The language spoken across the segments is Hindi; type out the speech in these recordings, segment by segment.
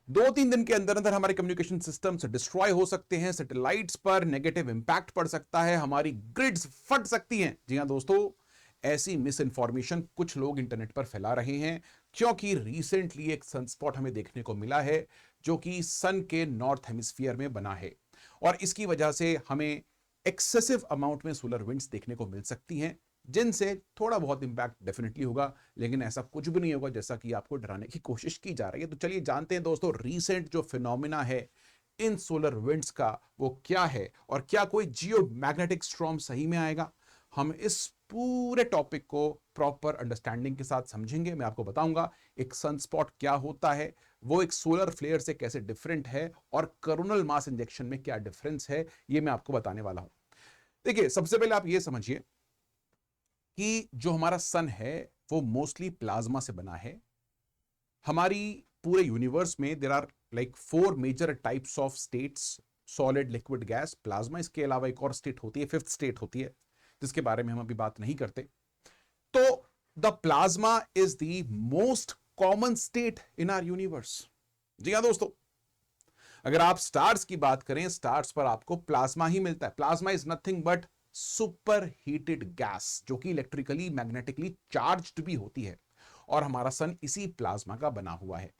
2-3 दिन के अंदर अंदर हमारे कम्युनिकेशन सिस्टम्स डिस्ट्रॉय हो सकते हैं, सैटेलाइट्स पर नेगेटिव इंपैक्ट पड़ सकता है, हमारी ग्रिड्स फट सकती हैं। जी हां दोस्तों, ऐसी मिस इंफॉर्मेशन कुछ लोग इंटरनेट पर फैला रहे हैं, क्योंकि रिसेंटली एक सनस्पॉट हमें देखने को मिला है जो कि सन के नॉर्थ हेमिस्फीयर में बना है, और इसकी वजह से हमें एक्सेसिव अमाउंट में सोलर विंड्स देखने को मिल सकती हैं, जिनसे थोड़ा बहुत इंपैक्ट डेफिनेटली होगा, लेकिन ऐसा कुछ भी नहीं होगा जैसा कि आपको डराने की कोशिश की जा रही है। तो चलिए जानते हैं दोस्तों, रीसेंट जो फिनोमिना है इन सोलर विंड्स का वो क्या है, और क्या कोई जियो मैग्नेटिक स्टॉर्म सही में आएगा। हम इस पूरे टॉपिक को प्रॉपर अंडरस्टैंडिंग के साथ समझेंगे। मैं आपको बताऊंगा एक सनस्पॉट क्या होता है, वो एक सोलर फ्लेयर से कैसे डिफरेंट है, और कोरोनल मास इंजेक्शन में क्या डिफरेंस है, ये मैं आपको बताने वाला हूं। देखिए, सबसे पहले आप ये समझिए कि जो हमारा सन है वो मोस्टली प्लाज्मा से बना है। हमारी पूरे यूनिवर्स में there are like 4 major types of states, solid, liquid, gas, plasma. इसके अलावा एक और स्टेट होती है, 5th स्टेट होती है, जिसके बारे में हम अभी बात नहीं करते। तो the plasma is the most common state in our universe. जी हां दोस्तों, अगर आप स्टार्स की बात करें, स्टार्स पर आपको प्लाज्मा ही मिलता है। Plasma is nothing but super heated gas, जो कि इलेक्ट्रिकली मैग्नेटिकली चार्ज्ड भी होती है, और हमारा सन इसी प्लाज्मा का बना हुआ है।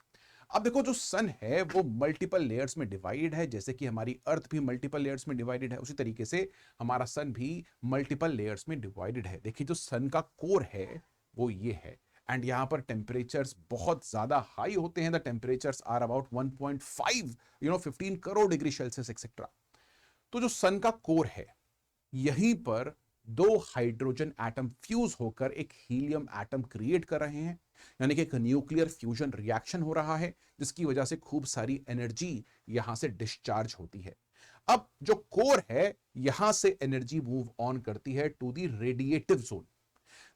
अब देखो, जो सन है वो मल्टीपल लेयर्स में डिवाइडेड है, जैसे कि हमारी अर्थ भी मल्टीपल लेयर्स में डिवाइडेड है, उसी तरीके से हमारा सन भी मल्टीपल लेयर्स में डिवाइडेड है। देखिए, जो सन का कोर है वो ये है, एंड यहां पर टेम्परेचर्स बहुत ज्यादा हाई होते हैं। The temperatures are about 1.5 15 crore degree Celsius etcetera. तो जो सन का कोर है, यहीं पर 2 हाइड्रोजन एटम फ्यूज होकर एक हीलियम एटम क्रिएट कर रहे हैं, यानी कि एक न्यूक्लियर फ्यूजन रिएक्शन हो रहा है, जिसकी वजह से खूब सारी एनर्जी यहां से डिस्चार्ज होती है। अब जो कोर है, यहां से एनर्जी मूव ऑन करती है टू द रेडिएटिव जोन।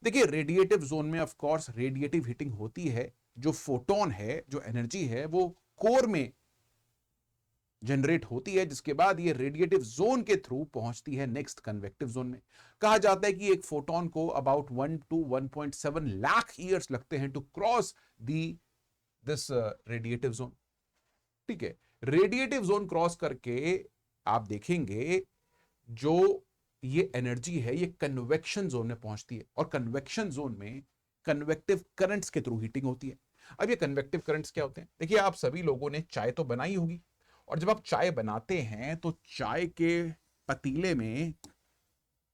देखिए, रेडिएटिव जोन में ऑफ कोर्स रेडिएटिव हीटिंग होती है। जो फोटोन है, जो एनर्जी है, वो कोर में जनरेट होती है, जिसके बाद ये रेडिएटिव जोन के थ्रू पहुंचती है नेक्स्ट कन्वेक्टिव जोन में। कहा जाता है कि एक फोटोन को अबाउट 1 to 1.7 लाख ईयर्स लगते हैं to cross the this radiative zone. ठीक है, रेडिएटिव जोन क्रॉस करके आप देखेंगे जो ये एनर्जी है, ये कन्वेक्शन जोन में पहुंचती है, और कन्वेक्शन जोन में कन्वेक्टिव करंट्स के थ्रू हीटिंग होती है। अब ये कन्वेक्टिव करंट्स क्या होते हैं? देखिए, आप सभी लोगों ने चाय तो बनाई होगी, और जब आप चाय बनाते हैं तो चाय के पतीले में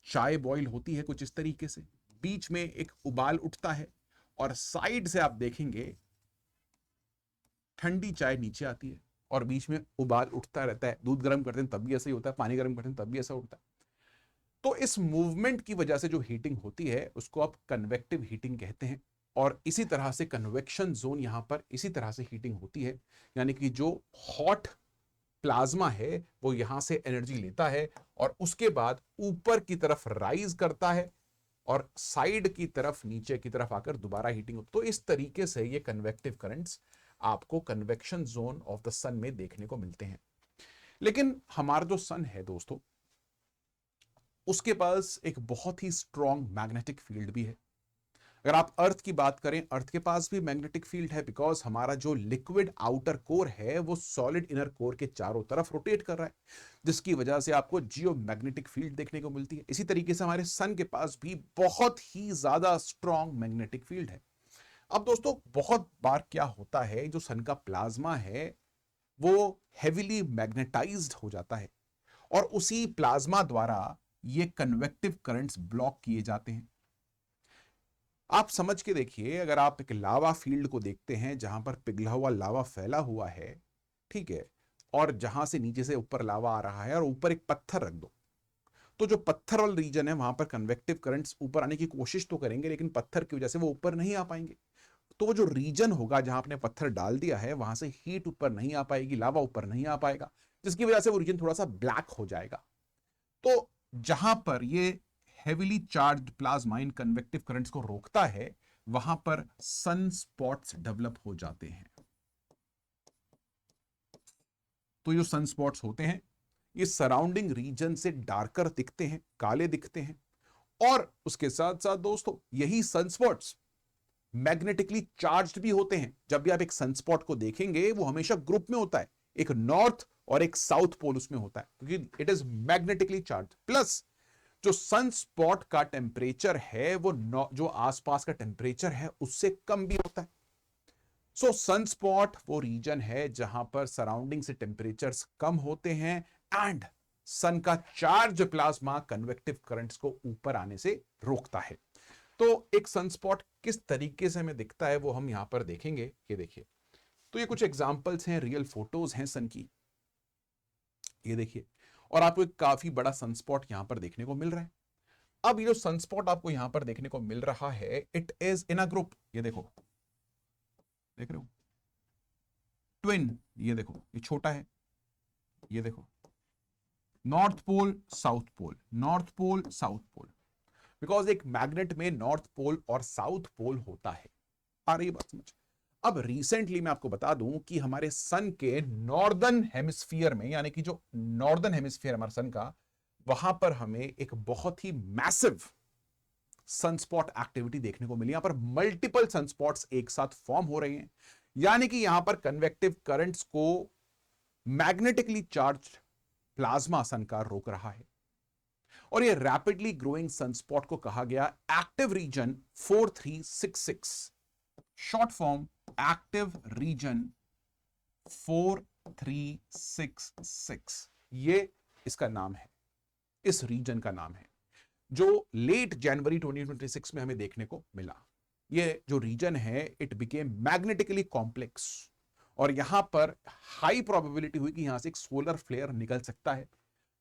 चाय बॉईल होती है कुछ इस तरीके से, बीच में एक उबाल उठता है, और साइड से आप देखेंगे ठंडी चाय नीचे आती है, और बीच में उबाल उठता रहता है। दूध गर्म करते हैं तब भी ऐसा ही होता है, पानी गर्म करते हैं तब भी ऐसा उठता है। तो इस मूवमेंट की वजह से जो हीटिंग होती है उसको आप कन्वेक्टिव हीटिंग कहते हैं, और इसी तरह से कन्वेक्शन जोन यहां पर इसी तरह से हीटिंग होती है, यानी कि जो हॉट प्लाज्मा है वो यहां से एनर्जी लेता है, और उसके बाद ऊपर की तरफ राइज करता है, और साइड की तरफ, नीचे की तरफ आकर दोबारा हीटिंग होती है। तो इस तरीके से ये कन्वेक्टिव करंट्स आपको कन्वेक्शन जोन ऑफ द सन में देखने को मिलते हैं। लेकिन हमारा जो सन है दोस्तों, उसके पास एक बहुत ही स्ट्रॉन्ग मैग्नेटिक फील्ड भी है। अगर आप अर्थ की बात करें, अर्थ के पास भी मैग्नेटिक फील्ड है, बिकॉज हमारा जो लिक्विड आउटर कोर है वो सॉलिड इनर कोर के चारों तरफ रोटेट कर रहा है, जिसकी वजह से आपको जियो मैग्नेटिक फील्ड देखने को मिलती है। इसी तरीके से हमारे सन के पास भी बहुत ही ज्यादा स्ट्रॉन्ग मैग्नेटिक फील्ड है। अब दोस्तों, बहुत बार क्या होता है, जो सन का प्लाज्मा है वो हेविली मैग्नेटाइज्ड हो जाता है, और उसी प्लाज्मा द्वारा ये कन्वेक्टिव करंट्स ब्लॉक किए जाते हैं। आप समझ के देखिए, अगर आप एक लावा फील्ड को देखते हैं जहां पर पिघला हुआ लावा फैला हुआ है, ठीक है, और जहां से नीचे से ऊपर लावा आ रहा है, और ऊपर एक पत्थर रख दो, तो जो पत्थर वाला रीजन है वहां पर कन्वेक्टिव करंट्स ऊपर आने की कोशिश तो करेंगे, लेकिन पत्थर की वजह से वो ऊपर नहीं आ पाएंगे। तो वो जो रीजन होगा जहां आपने पत्थर डाल दिया है, वहां से हीट ऊपर नहीं आ पाएगी, लावा ऊपर नहीं आ पाएगा, जिसकी वजह से वो रीजन थोड़ा सा ब्लैक हो जाएगा। तो जहां पर ये हेविली चार्ज्ड प्लाज्मा इन कन्वेक्टिव करंट्स को रोकता है, वहां पर सन स्पॉट्स डेवलप हो जाते हैं। तो जो सन स्पॉट्स होते हैं, ये सराउंडिंग रीजन से डार्कर दिखते हैं, काले दिखते हैं, और उसके साथ साथ दोस्तों, यही सन स्पॉट्स मैग्नेटिकली चार्ज्ड भी होते हैं। जब भी आप एक सनस्पॉट को देखेंगे वो हमेशा ग्रुप में होता है, एक नॉर्थ और एक साउथ पोल उसमें होता है, क्योंकि it is magnetically charge. Plus जो सनस्पॉट का टेम्परेचर है वो जो आसपास का टेम्परेचर है उससे कम भी होता है। सो सनस्पॉट वो रीजन है जहां पर सराउंडिंग से टेम्परेचर्स कम होते हैं एंड सन का चार्ज प्लाज्मा कन्वेक्टिव करंट्स को ऊपर आने से रोकता है। तो एक सनस्पॉट किस तरीके से हमें दिखता है वो हम यहां पर देखेंगे। ये देखिए, तो ये कुछ एग्जांपल्स हैं, रियल फोटोज हैं सन की, ये देखिए, और आपको एक काफी बड़ा सनस्पॉट यहां पर देखने को मिल रहा है। अब ये जो सनस्पॉट आपको यहां पर देखने को मिल रहा है, it is in a group. ये देखो, देख रहे हो, ट्विन, ये देखो ये छोटा है, ये देखो north pole south pole, north pole south pole, because एक मैग्नेट में नॉर्थ पोल और साउथ पोल होता है। आ रही बात समझ? अब रिसेंटली मैं आपको बता दूं कि हमारे सन के नॉर्दर्न हेमिस्फीयर में, यानी कि जो नॉर्दर्न हेमिस्फीयर हमारे सन का, वहां पर हमें एक बहुत ही मैसिव सनस्पॉट एक्टिविटी देखने को मिली। यहां पर मल्टीपल सनस्पॉट्स एक साथ फॉर्म हो रहे हैं, यानी कि यहां पर कन्वेक्टिव करंट्स को मैग्नेटिकली चार्ज प्लाज्मा सन का रोक रहा है। और ये रैपिडली ग्रोइंग सनस्पॉट को कहा गया active region 4366, short form active region 4366, ये इसका नाम है, इस रीजन का नाम है, जो लेट जनवरी 2026 में हमें देखने को मिला। ये जो रीजन है इट बिकेम मैग्नेटिकली कॉम्प्लेक्स, और यहां पर हाई प्रोबेबिलिटी हुई कि यहां से एक सोलर फ्लेयर निकल सकता है,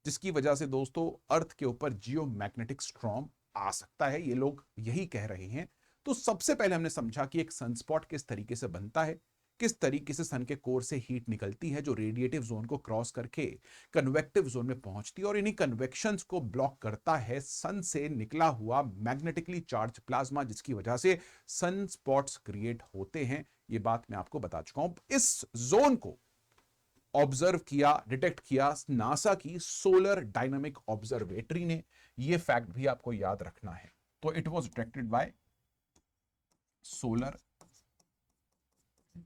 जिसकी वजह से दोस्तों अर्थ के ऊपर जियो मैग्नेटिक स्ट्रॉम आ सकता है। ये लोग यही कह रहे हैं। तो सबसे पहले हमने समझा कि एक सनस्पॉट किस तरीके से बनता है, किस तरीके से सन के कोर से हीट निकलती है जो रेडिएटिव जोन को क्रॉस करके कन्वेक्टिव जोन में पहुंचती है, और इन्हीं कन्वेक्शंस को ब्लॉक करता है सन से निकला हुआ मैग्नेटिकली चार्ज प्लाज्मा, जिसकी वजह से सन स्पॉट्स क्रिएट होते हैं। ये बात मैं आपको बता चुका हूं। इस जोन को ऑब्जर्व किया, डिटेक्ट किया नासा की सोलर डायनामिक ऑब्जर्वेटरी ने। यह फैक्ट भी आपको याद रखना है। तो it was detected by solar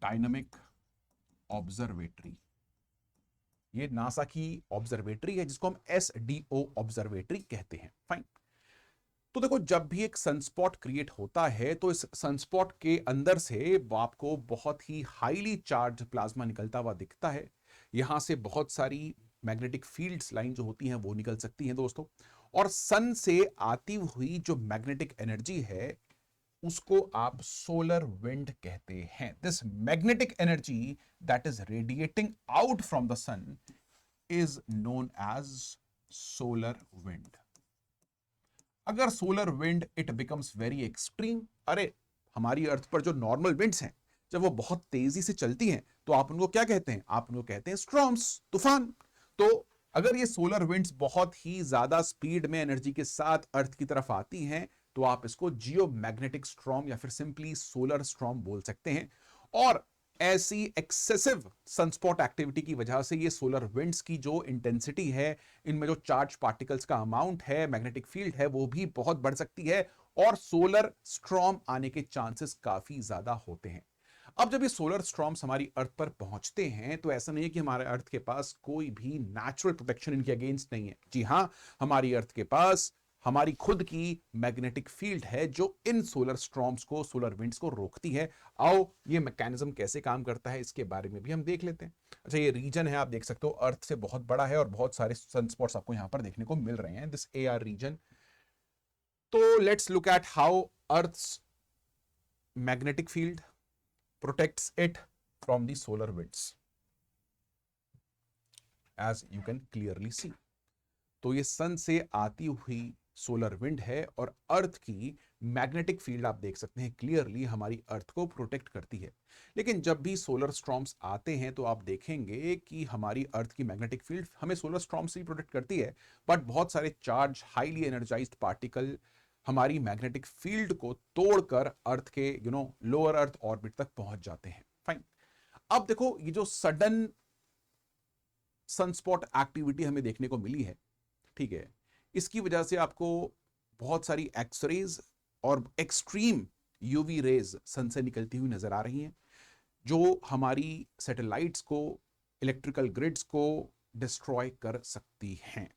dynamic observatory. ये नासा की ऑब्जर्वेटरी है जिसको हम SDO ऑब्जर्वेटरी कहते हैं। फाइन। तो देखो, जब भी एक सनस्पॉट क्रिएट होता है तो इस सनस्पॉट के अंदर से आपको बहुत ही हाईली चार्ज प्लाज्मा निकलता हुआ दिखता है। यहां से बहुत सारी मैग्नेटिक फील्ड्स लाइन जो होती हैं वो निकल सकती हैं दोस्तों, और सन से आती हुई जो मैग्नेटिक एनर्जी है उसको आप सोलर विंड कहते हैं। This magnetic energy that is radiating out from the sun is known as solar wind. अगर solar wind it becomes very extreme, अरे हमारी अर्थ पर जो नॉर्मल विंड्स हैं जब वो बहुत तेजी से चलती हैं तो आप उनको क्या कहते हैं? आप उनको कहते हैं स्टॉर्म्स, तूफान। तो अगर ये सोलर विंड्स बहुत ही ज्यादा स्पीड में एनर्जी के साथ अर्थ की तरफ आती हैं तो आप इसको जियो मैग्नेटिक स्ट्रॉम या फिर सिंपली सोलर स्ट्रॉम बोल सकते हैं। और ऐसी एक्सेसिव सनस्पॉट एक्टिविटी की वजह से ये सोलर विंड्स की जो इंटेंसिटी है, इनमें जो चार्ज पार्टिकल्स का अमाउंट है, मैग्नेटिक फील्ड है, वो भी बहुत बढ़ सकती है और सोलर स्ट्रॉम आने के चांसेस काफी ज्यादा होते हैं। अब जब ये सोलर स्ट्रॉम्स हमारी अर्थ पर पहुंचते हैं तो ऐसा नहीं है कि हमारे अर्थ के पास कोई भी नेचुरल प्रोटेक्शन इनके अगेंस्ट नहीं है। जी हां, हमारी अर्थ के पास हमारी खुद की मैग्नेटिक फील्ड है जो इन सोलर स्ट्रॉम्स को, सोलर विंड्स को रोकती है। आओ ये मैकेनिज्म कैसे काम करता है इसके बारे में भी हम देख लेते हैं। अच्छा, ये रीजन है, आप देख सकते हो अर्थ से बहुत बड़ा है और बहुत सारे सनस्पॉट्स आपको यहां पर देखने को मिल रहे हैं, दिस AR रीजन। तो let's look at how earth's magnetic field protects it from the solar winds, as you can clearly see। तो ये सन से आती हुई सोलर विंड है और अर्थ की मैग्नेटिक फील्ड आप देख सकते हैं क्लियरली हमारी अर्थ को प्रोटेक्ट करती है। लेकिन जब भी सोलर स्टॉर्म्स आते हैं तो आप देखेंगे कि हमारी अर्थ की मैग्नेटिक फील्ड हमें सोलर स्टॉर्म्स से प्रोटेक्ट करती है, बट बहुत सारे चार्ज हाईली एनर्जाइज्ड पार्टिकल हमारी मैग्नेटिक फील्ड को तोड़कर अर्थ के लोअर अर्थ ऑर्बिट तक पहुंच जाते हैं। फाइन। अब देखो, ये जो सडन सनस्पॉट एक्टिविटी हमें देखने को मिली है, ठीक है, इसकी वजह से आपको बहुत सारी एक्सरेज और एक्सट्रीम यूवी रेज सन से निकलती हुई नजर आ रही हैं, जो हमारी सैटेलाइट्स को, इलेक्ट्रिकल ग्रिड्स को डिस्ट्रॉय कर सकती हैं।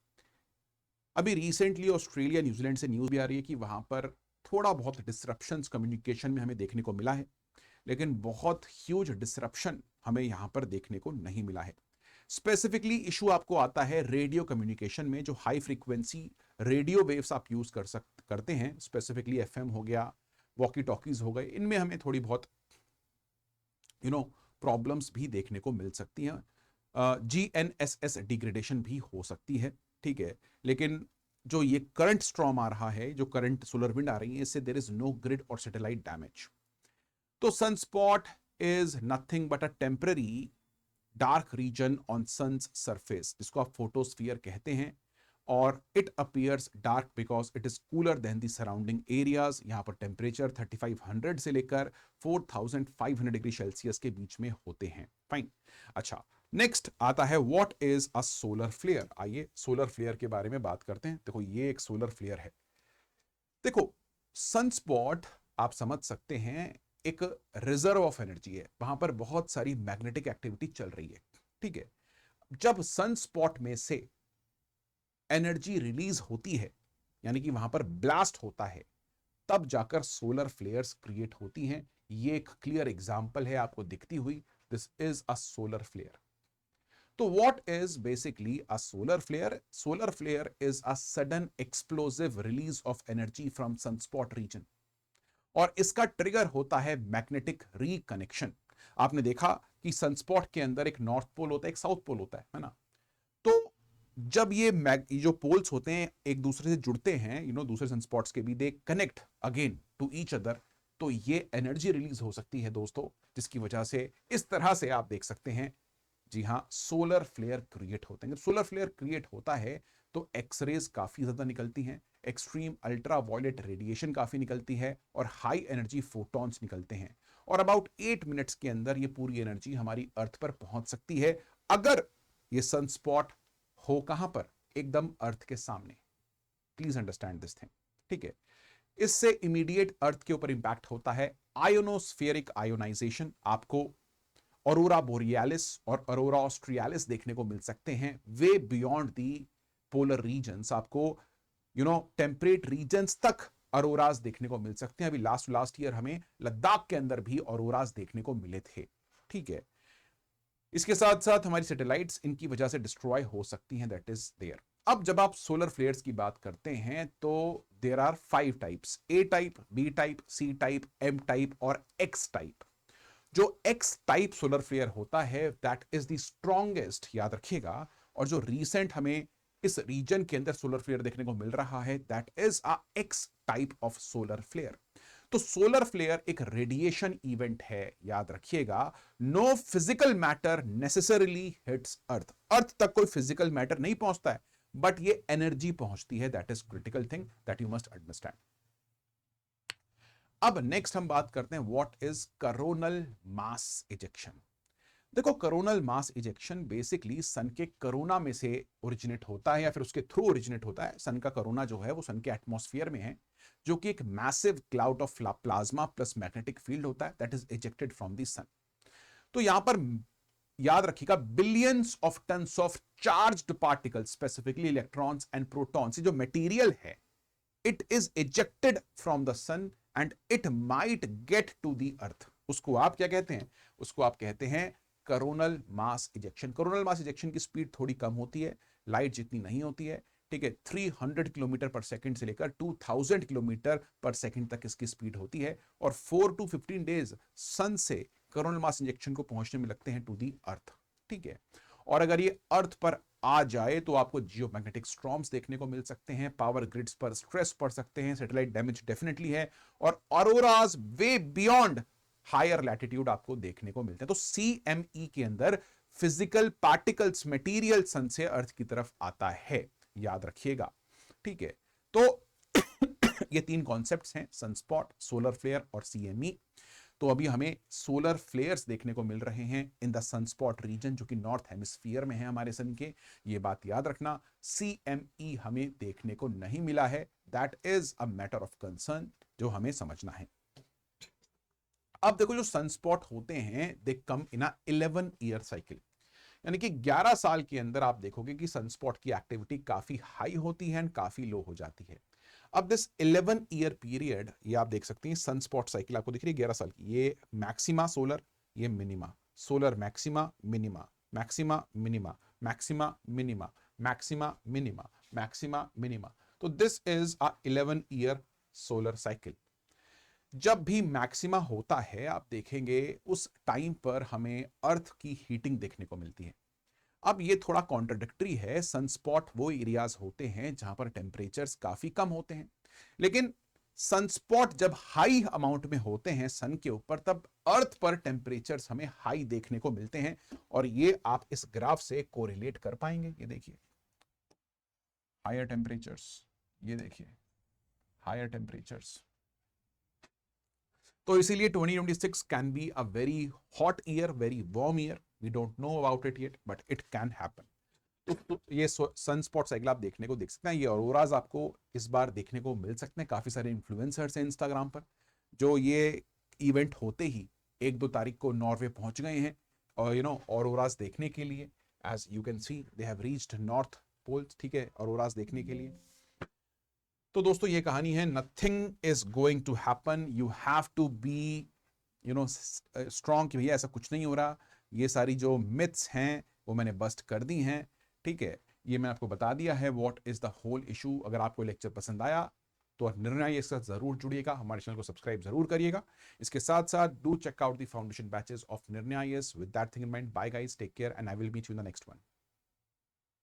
अभी रिसेंटली ऑस्ट्रेलिया, न्यूजीलैंड से न्यूज भी आ रही है कि वहां पर थोड़ा बहुत डिसरप्शंस कम्युनिकेशन में हमें देखने को मिला है, लेकिन बहुत ह्यूज डिसरप्शन हमें यहां पर देखने को नहीं मिला है। स्पेसिफिकली इशू आपको आता है रेडियो कम्युनिकेशन में, जो हाई फ्रीक्वेंसी रेडियो वेव्स आप यूज करते हैं, स्पेसिफिकली एफएम हो गया, वॉकी टॉकीज हो गए, इनमें हमें थोड़ी बहुत प्रॉब्लम्स भी देखने को मिल सकती हैं। GNSS डिग्रेडेशन भी हो सकती है, ठीक है। लेकिन जो ये करंट स्ट्रॉम आ रहा है, जो करंट सोलर विंड आ रही है, इससे देयर इज नो ग्रिड और सैटेलाइट डैमेज। तो sunspot is nothing but a temporary dark region on sun's surface, जिसको आप फोटोस्फीयर कहते हैं, और it appears dark because it is cooler than the surrounding areas. यहां पर टेम्परेचर 3500 से लेकर 4500 डिग्री सेल्सियस के बीच में होते हैं। फाइन। अच्छा, नेक्स्ट आता है what is a solar flare. आइए सोलर फ्लेयर के बारे में बात करते हैं। देखो, ये एक सोलर फ्लेयर है। देखो, सनस्पॉट आप समझ सकते हैं एक रिजर्व ऑफ एनर्जी है, वहां पर बहुत सारी मैग्नेटिक एक्टिविटी चल रही है, ठीक है। जब सनस्पॉट में से एनर्जी रिलीज होती है, यानी कि वहां पर ब्लास्ट होता है, तब जाकर सोलर फ्लेयर्स क्रिएट होती हैं। ये एक क्लियर एग्जांपल है आपको दिखती हुई, this is a solar flare. तो what is basically a solar flare? Solar flare is a sudden explosive release of energy from sunspot region, और इसका ट्रिगर होता है मैग्नेटिक रिकनेक्शन। आपने देखा कि सनस्पॉट के अंदर एक नॉर्थ पोल होता है, एक साउथ पोल होता है ना। तो जब ये जो पोल्स होते हैं एक दूसरे से जुड़ते हैं, दूसरे सनस्पॉट्स के भी, they connect again to each other, तो ये एनर्जी रिलीज हो सकती है दोस्तों, जिसकी वजह से इस तरह से आप देख सकते हैं, जी हाँ, सोलर फ्लेयर क्रिएट होते हैं। जब सोलर फ्लेयर क्रिएट होता है तो एक्सरेज काफी ज्यादा निकलती हैं, एक्सट्रीम अल्ट्रा वायलेट रेडिएशन काफी निकलती है, और हाई एनर्जी फोटॉन्स निकलते हैं, और अबाउट 8 मिनट्स के अंदर ये पूरी एनर्जी हमारी अर्थ पर पहुंच सकती है, अगर ये सनस्पॉट हो कहां पर? एकदम अर्थ के सामने। प्लीज अंडरस्टैंड दिस थिंग, ठीक है। इससे इमीडिएट अर्थ के ऊपर इंपैक्ट होता है आयोनोस्फेरिक आयोनाइजेशन। आपको ऑरोरा बोरियालिस और ऑरोरा ऑस्ट्रियालिस देखने को मिल सकते हैं way beyond the polar regions. आपको टेम्परेट रीजन्स तक ऑरोरास देखने को मिल सकते हैं। अभी लास्ट ईयर हमें लद्दाख के अंदर भी ऑरोरास देखने को मिले थे, ठीक है। इसके साथ साथ हमारी सैटेलाइट्स इनकी वजह से डिस्ट्रॉय हो सकती हैं, दैट इज देयर। अब जब आप सोलर फ्लेयर्स की बात करते हैं तो there are 5 types: A type, B type, C type, M type और एक्स टाइप। जो एक्स टाइप सोलर फ्लेयर होता है दैट इज द स्ट्रॉन्गेस्ट, याद रखिएगा। और जो रीसेंट हमें इस रीजन के अंदर सोलर फ्लेयर देखने को मिल रहा है that is a X type of solar flare. तो सोलर फ्लेयर एक रेडिएशन इवेंट है, याद रखिएगा। No physical matter necessarily hits earth. Earth तक कोई फिजिकल मैटर नहीं पहुंचता है, बट ये एनर्जी पहुंचती है, that is critical thing that you must understand. अब नेक्स्ट हम बात करते हैं व्हाट इज करोनल मास इजेक्शन। देखो, करोनल मास इजेक्शन बेसिकली सन के कोरोना में से ओरिजिनेट होता है, या फिर उसके थ्रू ओरिजिनेट होता है। सन का कोरोना जो है वो सन के एटमॉस्फेयर में है, जो कि एक massive cloud of plasma plus magnetic field होता है that is ejected from the sun. तो यहां पर याद रखिएगा, billions of tons of charged particles, specifically electrons and protons, जो मटेरियल है, it is ejected from the sun and it might get to the earth. उसको आप क्या कहते हैं? उसको आप कहते हैं coronal mass ejection. Coronal mass ejection की स्पीड थोड़ी कम होती है, लाइट जितनी नहीं होती है, ठीक है। 300 किलोमीटर पर सेकंड से लेकर 2000 किलोमीटर पर सेकंड तक इसकी स्पीड होती है, और 4 to 15 डेज सन से कोरोनल मास इंजेक्शन को पहुंचने में लगते हैं टू दी अर्थ, ठीक है। और अगर ये अर्थ पर आ जाए तो आपको जियोमैग्नेटिक स्टॉर्म्स देखने को मिल सकते हैं, पावर ग्रिड्स पर स्ट्रेस पड़ सकते हैं, सैटेलाइट डैमेज डेफिनेटली है, और auroras way beyond higher latitude आपको देखने को मिलते हैं। तो CME के अंदर फिजिकल पार्टिकल्स, मटेरियल सन से अर्थ की तरफ आता है, याद रखिएगा, ठीक है। तो ये 3 कॉन्सेप्ट्स हैं, सनस्पॉट, सोलर फ्लेयर और CME। तो अभी हमें सोलर फ्लेयर्स देखने को मिल रहे हैं इन द सनस्पॉट रीजन, जो कि नॉर्थ हेमिस्फीयर में है हमारे सन के, ये बात याद रखना। CME हमें देखने को नहीं मिला है, that is a matter of concern जो हमें समझना है। अब देखो जो सनस्पॉट होते हैं दे कम इन अ 11 ईयर साइकिल, यानी कि 11 साल के अंदर आप देखोगे कि सनस्पॉट की एक्टिविटी काफी हाई होती है एंड काफी लो हो जाती है। अब दिस 11 ईयर पीरियड, ये आप देख सकते हैं सनस्पॉट साइकिल आपको दिख रही है 11 साल की, ये मैक्सिमा सोलर, ये minima solar, maxima minima, maxima minima, maxima minima, maxima minima, maxima minima. तो this is a 11 year solar cycle. जब भी मैक्सिमा होता है आप देखेंगे उस टाइम पर हमें अर्थ की हीटिंग देखने को मिलती है। अब ये थोड़ा कॉन्ट्रडिक्टरी है, सनस्पॉट वो एरियाज होते हैं जहां पर टेम्परेचर्स काफी कम होते हैं, लेकिन सनस्पॉट जब हाई अमाउंट में होते हैं सन के ऊपर तब अर्थ पर टेम्परेचर्स हमें हाई देखने को मिलते हैं। और ये आप इस ग्राफ से कोरिलेट कर पाएंगे। ये देखिए हायर टेम्परेचर्स, ये देखिए हायर टेम्परेचर्स। तो इसीलिए 2026 can be a very hot year, very warm year. We don't know about it yet but it can happen. तो ये सन स्पॉट साइकिल आप देखने को देख सकते हैं। ये ऑरोराज आपको इस बार देखने को मिल सकते हैं। काफी सारे इन्फ्लुएंसर्स हैं इंस्टाग्राम पर जो ये इवेंट होते ही 1-2 तारीख को नॉर्वे पहुंच गए हैं और ऑरोराज देखने के लिए। As you can see they have reached north pole, ठीक है, ऑरोराज देखने के लिए। तो दोस्तों ये कहानी है, nothing is going to happen, you have to be strong कि भैया ऐसा कुछ नहीं हो रहा। ये सारी जो मिथ्स हैं वो मैंने बस्ट कर दी हैं, ठीक है। ये मैं आपको बता दिया है what is the whole issue. अगर आपको लेक्चर पसंद आया तो निर्णय के साथ जरूर जुड़िएगा, हमारे चैनल को सब्सक्राइब जरूर करिएगा। इसके साथ साथ do check out the foundation batches of Nirnay with that thing in mind. Bye guys, take care and I will meet you in the next one.